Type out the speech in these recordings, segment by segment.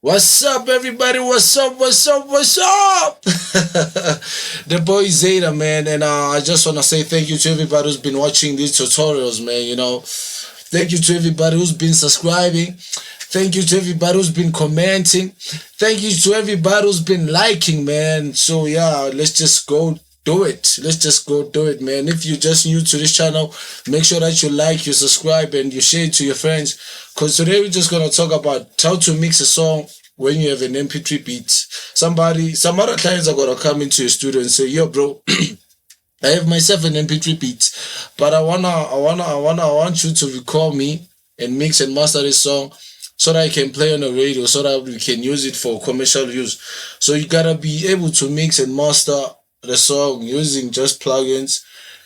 What's up, everybody? What's up? What's up? What's up? The boy Zeta, man, and I just want to say thank you to everybody who's been watching these tutorials, man. Thank you to everybody who's been subscribing. Thank you to everybody who's been commenting. Thank you to everybody who's been liking, man. So yeah, let's just go do it. Let's just go do it, man. If you're just new to this channel, make sure that you like, you subscribe, and you share it to your friends. Because today we're just gonna talk about how to mix a song when you have an MP3 beat. Some other clients are gonna come into your studio and say, "Yo, bro, I have myself an MP3 beat, but I want you to record me and mix and master this song so that I can play on the radio, so that we can use it for commercial use." So you gotta be able to mix and master the song using just plugins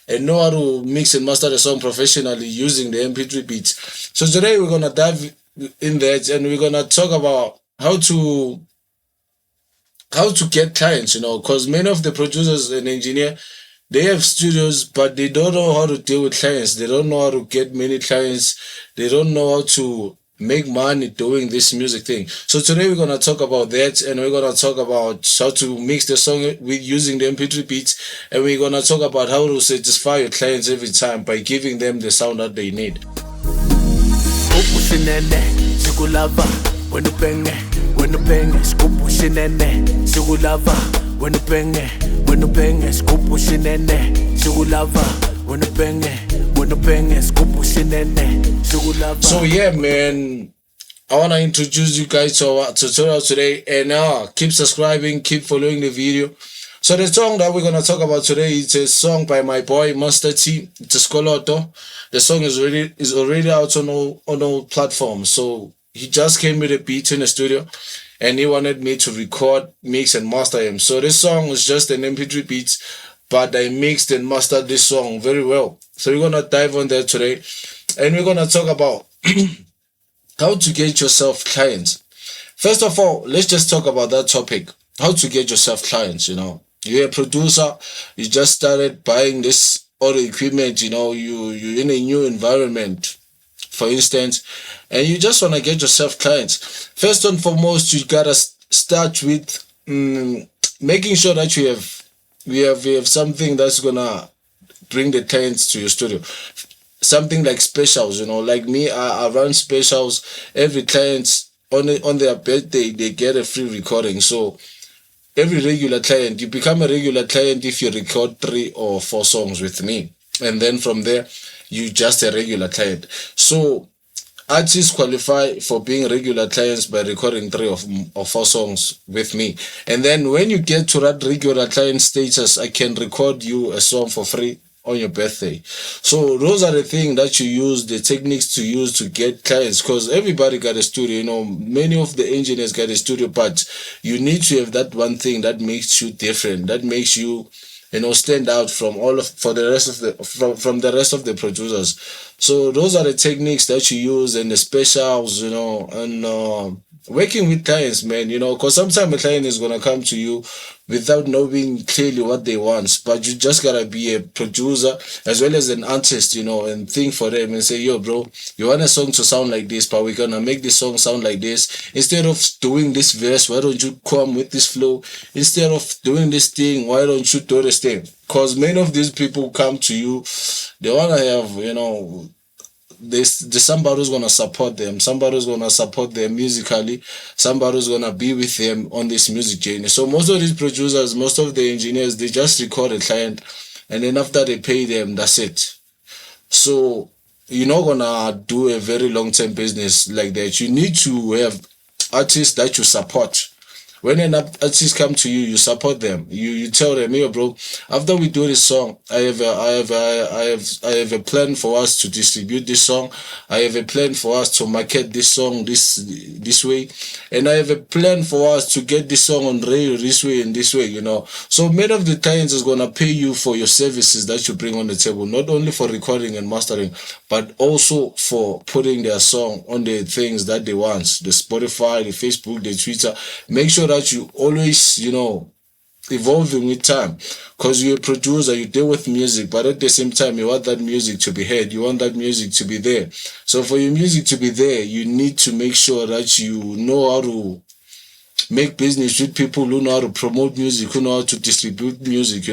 and know how to mix and master the song professionally using the MP3 beats. So today we're gonna dive in that and we're gonna talk about how to get clients, because many of the producers and engineer, they have studios, but they don't know how to deal with clients. They don't know how to get many clients. They don't know how to make money doing this music thing. So today we're gonna talk about that, and we're gonna talk about how to mix the song with using the MP3 beats, and we're gonna talk about how to satisfy your clients every time by giving them the sound that they need. So yeah, man, I wanna introduce you guys to our tutorial today, and keep subscribing, keep following the video. So the song that we're gonna talk about today is a song by my boy Master T. It's a Skoloto. The song is already out on all platforms. So he just came with a beat in the studio, and he wanted me to record, mix, and master him. So this song is just an MP3 beat, but I mixed and mastered this song very well. So we're gonna dive on there today, and we're gonna talk about how to get yourself clients. First of all, let's just talk about that topic. How to get yourself clients, You're a producer, you just started buying this audio equipment, you're in a new environment, for instance, and you just want to get yourself clients. First and foremost, you gotta start with making sure that you have something that's gonna bring the clients to your studio. Something like specials, like me, I run specials. Every client on their birthday they get a free recording. So every regular client, you become a regular client if you record 3 or 4 songs with me, and then from there you just a regular client. So artists qualify for being regular clients by recording 3 or 4 songs with me, and then when you get to that regular client status, I can record you a song for free on your birthday. So those are the things that you use, the techniques to use to get clients, because everybody got a studio. Many of the engineers got a studio, but you need to have that one thing that makes you different, that makes you stand out from all of for the rest of the from the rest of the producers. So those are the techniques that you use, and the specials, and working with clients, man, because sometimes a client is gonna come to you without knowing clearly what they want, but you just gotta be a producer as well as an artist, and think for them and say, "Yo, bro, you want a song to sound like this, but we're gonna make this song sound like this. Instead of doing this verse, why don't you come with this flow? Instead of doing this thing, why don't you do this thing?" Because many of these people come to you, they wanna have, there's somebody who's gonna support them, somebody who's gonna support them musically, somebody who's gonna be with them on this music journey. So most of these producers, most of the engineers, they just record a client, and then after they pay them, that's it. So you're not gonna do a very long-term business like that. You need to have artists that you support. When an artist come to you, you support them. You tell them, "Yo, bro, after we do this song, I have a plan for us to distribute this song. I have a plan for us to market this song this way, and I have a plan for us to get this song on radio this way and this way." So many of the clients is gonna pay you for your services that you bring on the table, not only for recording and mastering, but also for putting their song on the things that they want, the Spotify, the Facebook, the Twitter. Make sure that you always, evolving with time, because you're a producer, you deal with music, but at the same time you want that music to be heard, you want that music to be there. So for your music to be there, you need to make sure that you know how to make business with people who know how to promote music, who know how to distribute music,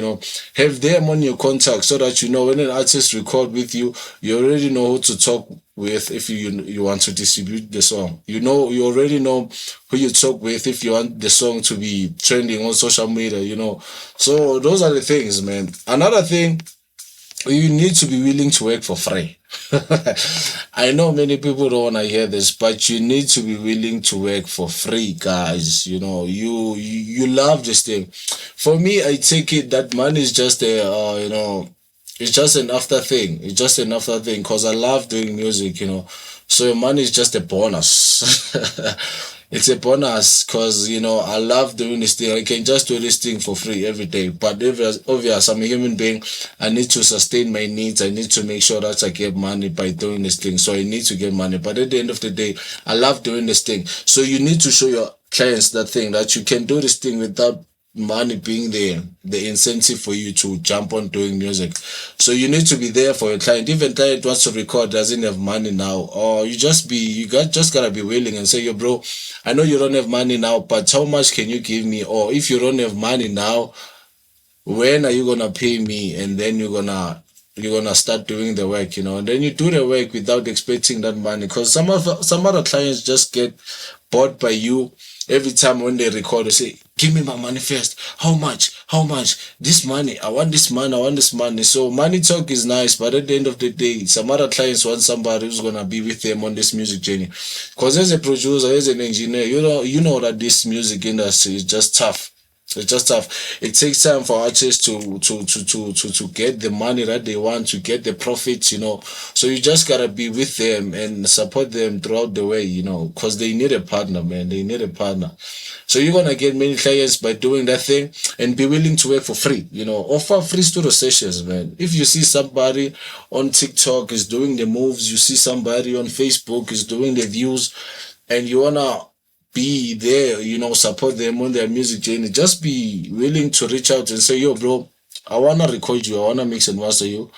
have them on your contact so that when an artist record with you, you already know who to talk with if you want to distribute the song. You already know who you talk with if you want the song to be trending on social media. So those are the things, man. Another thing, you need to be willing to work for free. I know many people don't want to hear this, but you need to be willing to work for free, guys. You love this thing. For me, I take it that money is just it's just an after thing. It's just an after thing because I love doing music. So money is just a bonus. It's a bonus because I love doing this thing. I can just do this thing for free every day. But obvious, I'm a human being. I need to sustain my needs. I need to make sure that I get money by doing this thing. So I need to get money. But at the end of the day, I love doing this thing. So you need to show your clients that you can do this thing without money being the incentive for you to jump on doing music. So you need to be there for your client. Even client wants to record, doesn't have money now, or you just gotta be willing and say, yo bro, I know you don't have money now, but how much can you give me? Or if you don't have money now, when are you gonna pay me? And then you're gonna start doing the work, and then you do the work without expecting that money. Because some other clients just get bought by you. Every time when they record, they say, give me my money first. How much? This money. I want this money. So money talk is nice, but at the end of the day, some other clients want somebody who's going to be with them on this music journey. Because as a producer, as an engineer, you know that this music industry is just tough. It's just tough. It takes time for artists to get the money that they want, to get the profits, So you just gotta be with them and support them throughout the way, because they need a partner, man. They need a partner. So you're gonna get many clients by doing that thing and be willing to work for free, Offer free studio sessions, man. If you see somebody on TikTok is doing the moves, you see somebody on Facebook is doing the views, and you wanna be there, support them on their music journey. Just be willing to reach out and say, yo, bro, I want to record you. I want to mix and master you.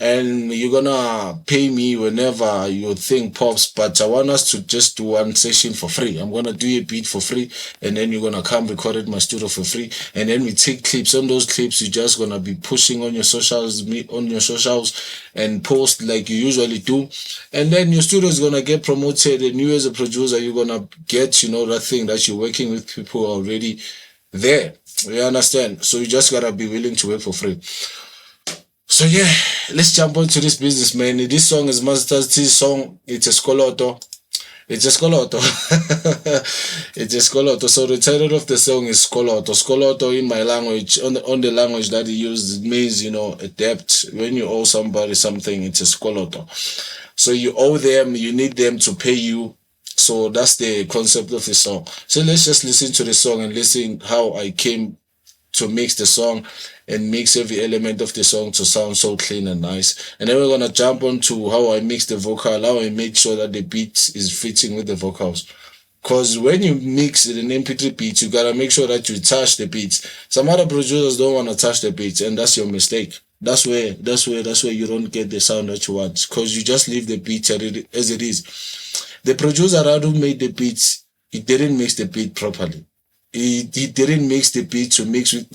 And you're going to pay me whenever your thing pops. But I want us to just do one session for free. I'm going to do a beat for free. And then you're going to come record it in my studio for free. And then we take clips. On those clips, you're just going to be pushing on your socials, and post like you usually do. And then your studio is going to get promoted. And you as a producer, you're going to get, that thing that you're working with people already there. You understand? So you just got to be willing to work for free. So yeah, let's jump onto this business, man. This song is Master T's song. It's a skoloto. It's a skoloto. It's a skoloto. So the title of the song is skoloto. Skoloto in my language, on the language that he used, it means, a debt. When you owe somebody something, it's a skoloto. So you owe them, you need them to pay you. So that's the concept of the song. So let's just listen to the song and listen how I came to mix the song and mix every element of the song to sound so clean and nice. And then we're gonna jump on to how I mix the vocal, how I make sure that the beat is fitting with the vocals. Cause when you mix an MP3 beat, you gotta make sure that you touch the beats. Some other producers don't wanna touch the beats, and that's your mistake. That's where you don't get the sound that you want. Cause you just leave the beat as it is. The producer who made the beats, he didn't mix the beat properly. He didn't mix the beat to match with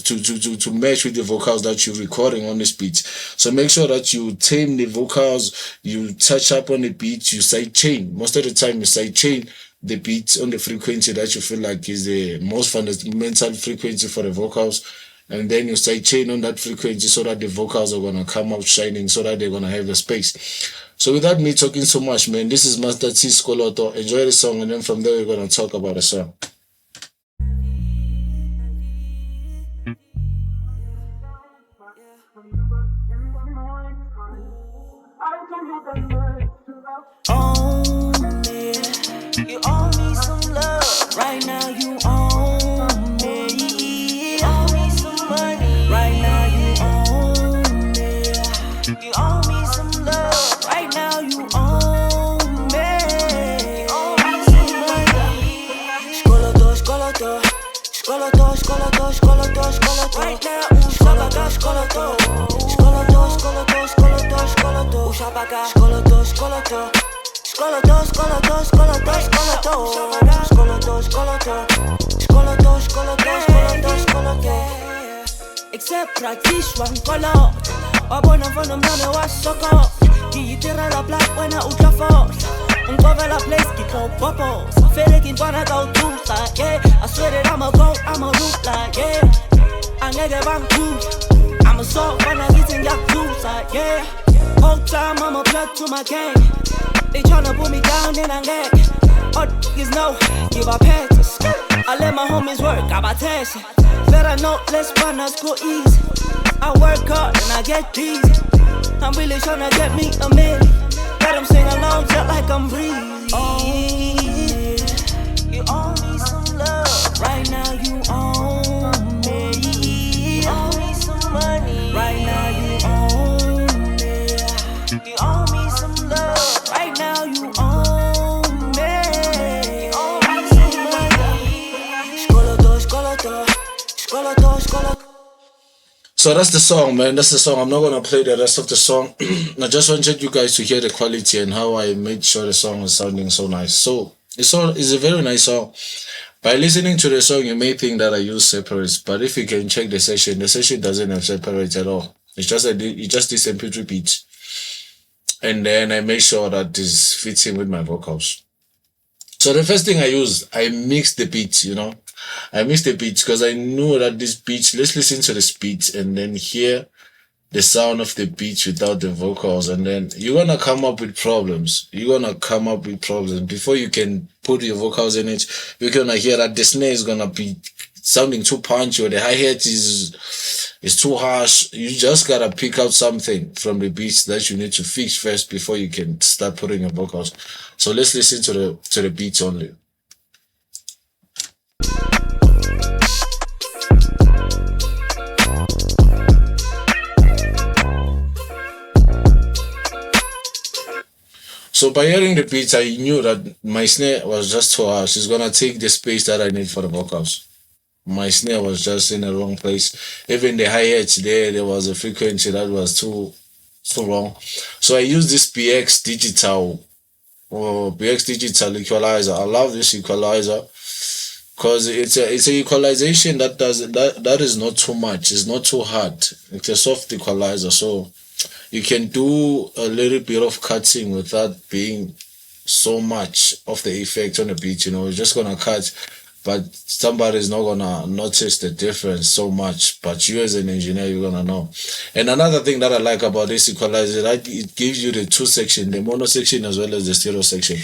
the vocals that you're recording on this beat. So make sure that you tame the vocals, you touch up on the beat, you side chain. Most of the time you side chain the beat on the frequency that you feel like is the most fundamental frequency for the vocals. And then you side chain on that frequency so that the vocals are gonna come out shining, so that they're gonna have the space. So without me talking so much, man, this is Master T Skoloto. Enjoy the song, and then from there we're gonna talk about the song. Own me, you owe me some love. Right now you own me. Owe me some money. Right now you own me. You owe me some love. Right now you own me. You owe me some money. Skoloto, skoloto, skoloto, skoloto, skoloto, skoloto. Right now skoloto, skoloto, skoloto, skoloto, skoloto, skoloto. Ushabaga, skoloto, skoloto. Skoloto, skoloto, skoloto, skoloto, skoloto, skoloto, skoloto. practice one color. Wabona mfano mnane wa soko. Kiitira la black when I ultra force. Uncover la place, get low bubbles. I feel like it wanna go too like, yeah. I swear that I'ma go, I'ma loop like, yeah. I nigga bang cruise. I'm a soft when I get in your cruise like, yeah. Whole time I'm a plug to my gang. They tryna put me down and I lag. All niggas know, give up passes. I let my homies work, I buy tasks. Better know, let's run us go easy. I work hard and I get these. I'm really tryna get me a million. Let them sing along just like I'm breathing. Oh, yeah. You owe me some love. Right now you own me. You owe me some money. Right now you own me. You owe me some love. Right now you own me. You owe me some money. Skoloto, skoloto, skoloto, skoloto. So that's the song, man. That's the song. I'm not gonna play the rest of the song. I just wanted you guys to hear the quality and how I made sure the song is sounding so nice. So it's a very nice song. By listening to the song, you may think that I use separates, but if you can check the session doesn't have separates at all. It's just this mp3 beat, and then I make sure that this fits in with my vocals. So the first thing I mixed the beat, I mixed the beat because I knew that this beat, let's listen to this beat and then hear the sound of the beat without the vocals, and then you're gonna come up with problems. Before you can put your vocals in it. You're gonna hear that the snare is gonna be sounding too punchy, or the hi-hat is too harsh. You just gotta pick out something from the beats that you need to fix first before you can start putting your vocals. So let's listen to the beats only. So by hearing the beats, I knew that my snare was just too harsh. It's gonna take the space that I need for the vocals. My snare was just in the wrong place. Even the hi-hats there was a frequency that was too wrong. So I used this BX digital equalizer. I love this equalizer because it's a equalization that is not too much. It's not too hard. It's a soft equalizer, so you can do a little bit of cutting without being so much of the effect on the beat. You're just gonna cut, but somebody's not gonna notice the difference so much. But you as an engineer, you're gonna know. And another thing that I like about this equalizer, that it gives you the two section, the mono section as well as the stereo section.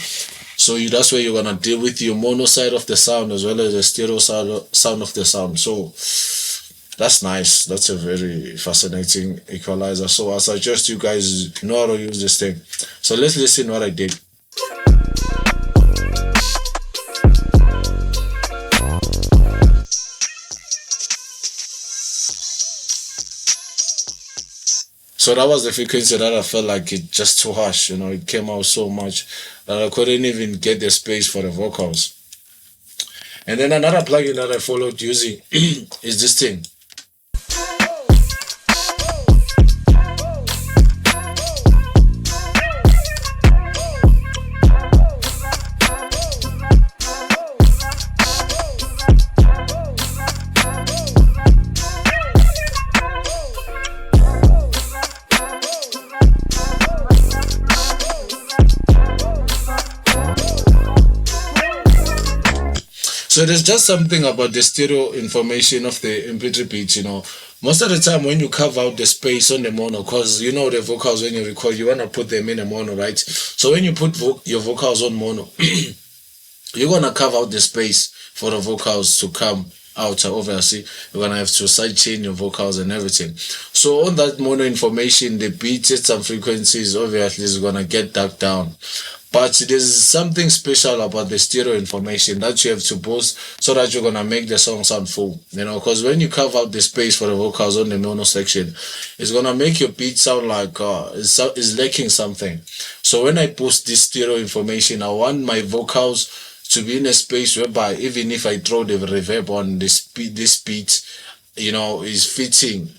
So that's where you're gonna deal with your mono side of the sound as well as the stereo sound of the sound. So that's nice. That's a very fascinating equalizer. So I suggest you guys know how to use this thing. So let's listen what I did. So that was the frequency that I felt like it just too harsh. It came out so much that I couldn't even get the space for the vocals. And then another plugin that I followed using is this thing. So there's just something about the stereo information of the mp3 beats, Most of the time when you carve out the space on the mono, because the vocals when you record, you want to put them in a mono, right? So when you put your vocals on mono, you're going to carve out the space for the vocals to come out. Obviously, you're going to have to sidechain your vocals and everything. So on that mono information, the beats at some frequencies, obviously, is going to get dark down. But there's something special about the stereo information that you have to boost so that you're going to make the song sound full. Because when you carve out the space for the vocals on the mono section, it's going to make your beat sound like it's lacking something. So when I boost this stereo information, I want my vocals to be in a space whereby even if I throw the reverb on this beat, is fitting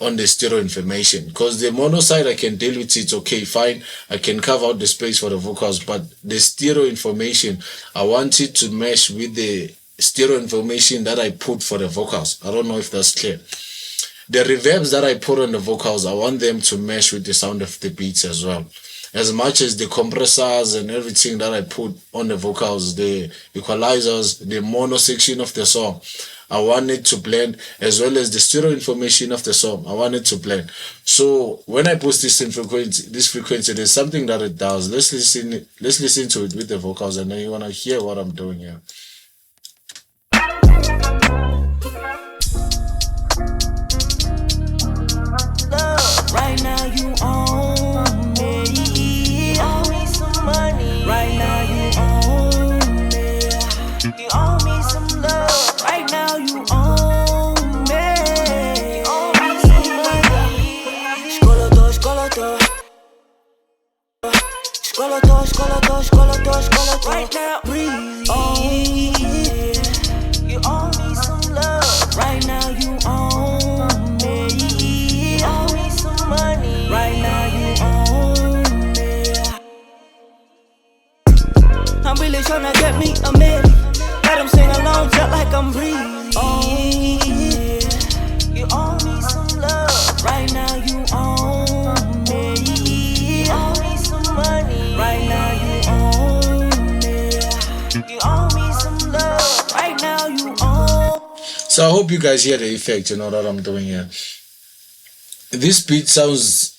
on the stereo information. Because the mono side I can deal with it, okay, fine, I can carve out the space for the vocals, but the stereo information, I want it to mesh with the stereo information that I put for the vocals. I don't know if that's clear. the reverbs that I put on the vocals, I want them to mesh with the sound of the beats as well. As much as the compressors and everything that I put on the vocals, the equalizers, the mono section of the song, I want it to blend, as well as the stereo information of the song. I want it to blend. So when I post this in frequency, there's something that it does. Let's listen to it with the vocals, and then you wanna hear what I'm doing here. Right now you own me. You owe me some money. Right now you own me. You owe me some love. Right now you own me. You owe me some money. Skoloto, skoloto. Skoloto, skoloto, skoloto, skoloto. Right now, breathe. You owe me some love. Right now you own me. You owe me some money. Right now you own me. I'm really tryna get me a million. Let them sing along just like I'm breathing. You owe me some love. Right now you own me. You owe me some money. Right now you own me. You owe me some love. Right now you own. So I hope you guys hear the effect, that I'm doing here. This beat sounds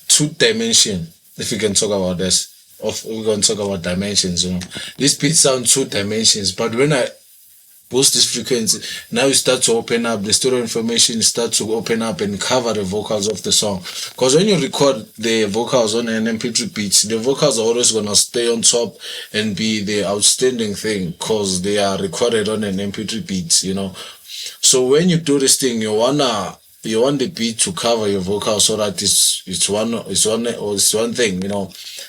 two-dimension, if we can talk about this. We're going to talk about dimensions, This beat sounds two dimensions, but when I boost this frequency, now you start to open up, the stereo information starts to open up and cover the vocals of the song. Because when you record the vocals on an mp3 beat, the vocals are always going to stay on top and be the outstanding thing, because they are recorded on an mp3 beat, So when you do this thing, you want the beat to cover your vocals, so that it's one thing,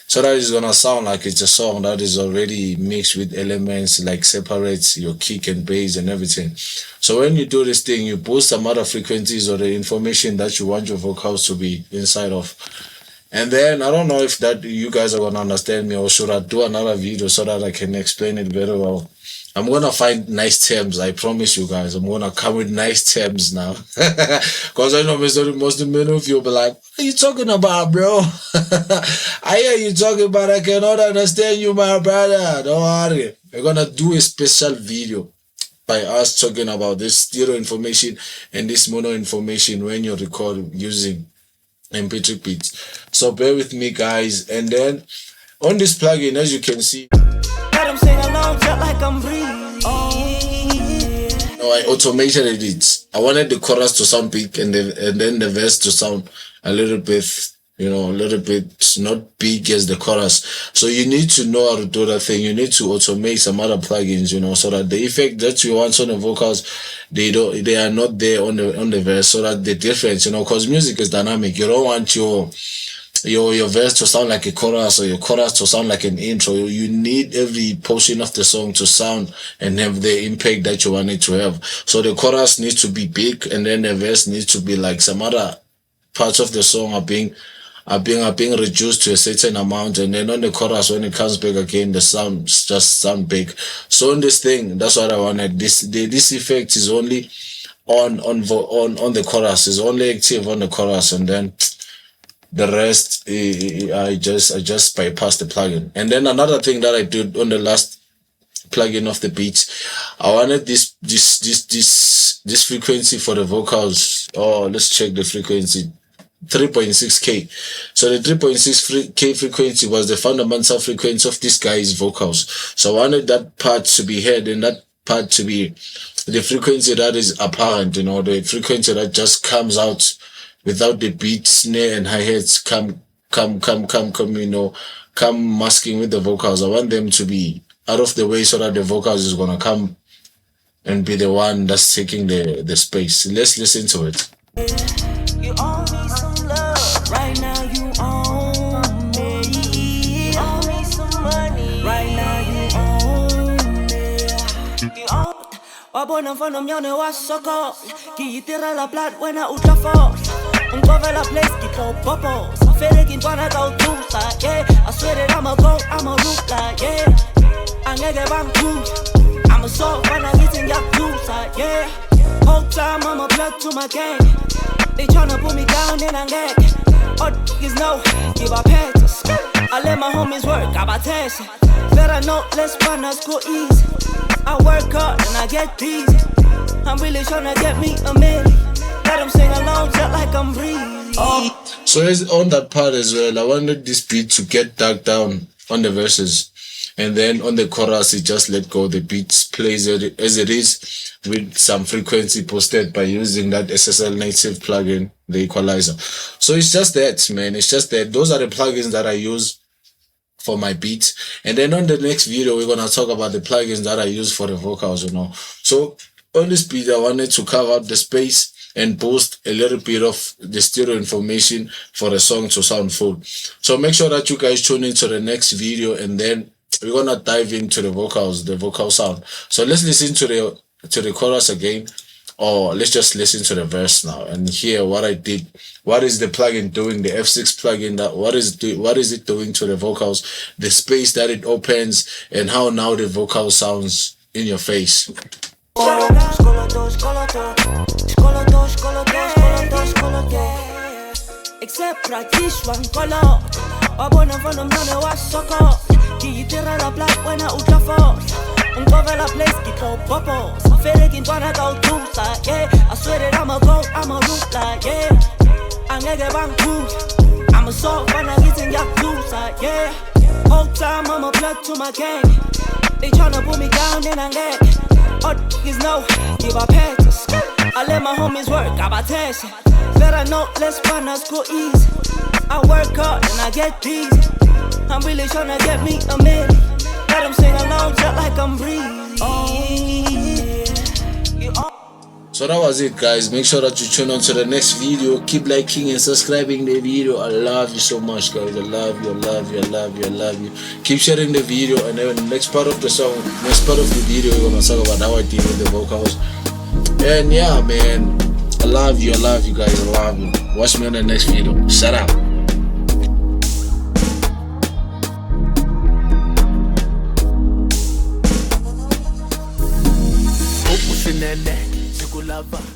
so that it's gonna sound like it's a song that is already mixed with elements, like separates your kick and bass and everything. So when you do this thing, you boost some other frequencies or the information that you want your vocals to be inside of. And then I don't know if that you guys are gonna understand me, or should I do another video so that I can explain it very well. I'm gonna find nice terms, I promise you guys. I'm gonna come with nice terms now. Because I know most of you will be like, what are you talking about, bro? I hear you talking, but I cannot understand you, my brother. Don't worry. We're gonna do a special video by us talking about this stereo information and this mono information when you record using mp3 beats. So bear with me, guys. And then on this plugin, as you can see, sing along just like I'm breathing. I automated it. I wanted the chorus to sound big and then the verse to sound a little bit, not big as the chorus. So you need to know how to do that thing. You need to automate some other plugins, so that the effect that you want on the vocals, they are not there on the verse, so that the difference, because music is dynamic. You don't want your verse to sound like a chorus or your chorus to sound like an intro. You need every portion of the song to sound and have the impact that you want it to have. So the chorus needs to be big, and then the verse needs to be like some other parts of the song are being reduced to a certain amount, and then on the chorus, when it comes back again, the sound just sound big. So on this thing, that's what I wanted. This effect is only on the chorus, is only active on the chorus, and then the rest, I just bypass the plugin. And then another thing that I did on the last plugin of the beats, I wanted this frequency for the vocals. Oh, let's check the frequency. 3.6K. So the 3.6K frequency was the fundamental frequency of this guy's vocals. So I wanted that part to be heard, and that part to be the frequency that is apparent, the frequency that just comes out without the beat, snare, and hi-hats come masking with the vocals. I want them to be out of the way, so that the vocals is gonna come and be the one that's taking the space. Let's listen to it. You owe me some love. Right now you own me. You owe me some money. Right now you own me. You own. Wabona mfano mnyone wa soko. Kiitira la plat wena utafo. Uncover la place, keep on bubbles. Feel like wanna go too far, yeah. I swear that I'ma root like, yeah. I'm gonna get back to. I'm a soul when I'm hitting your blue side, yeah. time I'm a plug to my gang. They tryna put me down and I gag. All niggas know, give our panties. I let my homies work, I buy tasks. Better know, let's run us go easy. I work hard and I get busy. I'm really tryna get me a million. Let them sing along just like I'm breathing. So on that part as well, I wanted this beat to get dug down on the verses. And then on the chorus, it just let go. The beat plays it as it is with some frequency posted by using that SSL native plugin, the equalizer. So it's just that, man. It's just that. Those are the plugins that I use for my beats. And then on the next video, we're going to talk about the plugins that I use for the vocals, So on this beat, I wanted to carve out the space and boost a little bit of the stereo information for the song to sound full. So make sure that you guys tune into the next video, and then we're gonna dive into the vocals, the vocal sound. So let's listen to the chorus again, or let's just listen to the verse now and hear what I did. What is the plugin doing? The F6 plugin, that what is it doing to the vocals? The space that it opens, and how now the vocal sounds in your face. Except practice one color. Wabona from them none was soccer. Ki tira la black when I ultra force. Uncover la place, get low bubbles. Feeling wanna go too side, yeah. I swear that I'm a root like, yeah. I'm gonna bang cool. I'm a soft when I get in your blue side, yeah. All time I'm a plug to my gang. They tryna put me down and I gag. All niggas know, give our panties. I let my homies work, I buy tasks. Better know, let's run us go easy. I work hard and I get busy. I'm really tryna get me a million. Let them sing along just like I'm breathing. So that was it, guys. Make sure that you tune on to the next video. Keep liking and subscribing the video. I love you so much, guys. I love you, I love you, I love you, I love you. Keep sharing the video, and then the next part of the song, next part of the video, we're gonna talk about how I deal with the vocals. And yeah, man, I love you guys, I love you. Watch me on the next video. Shut up. Lava.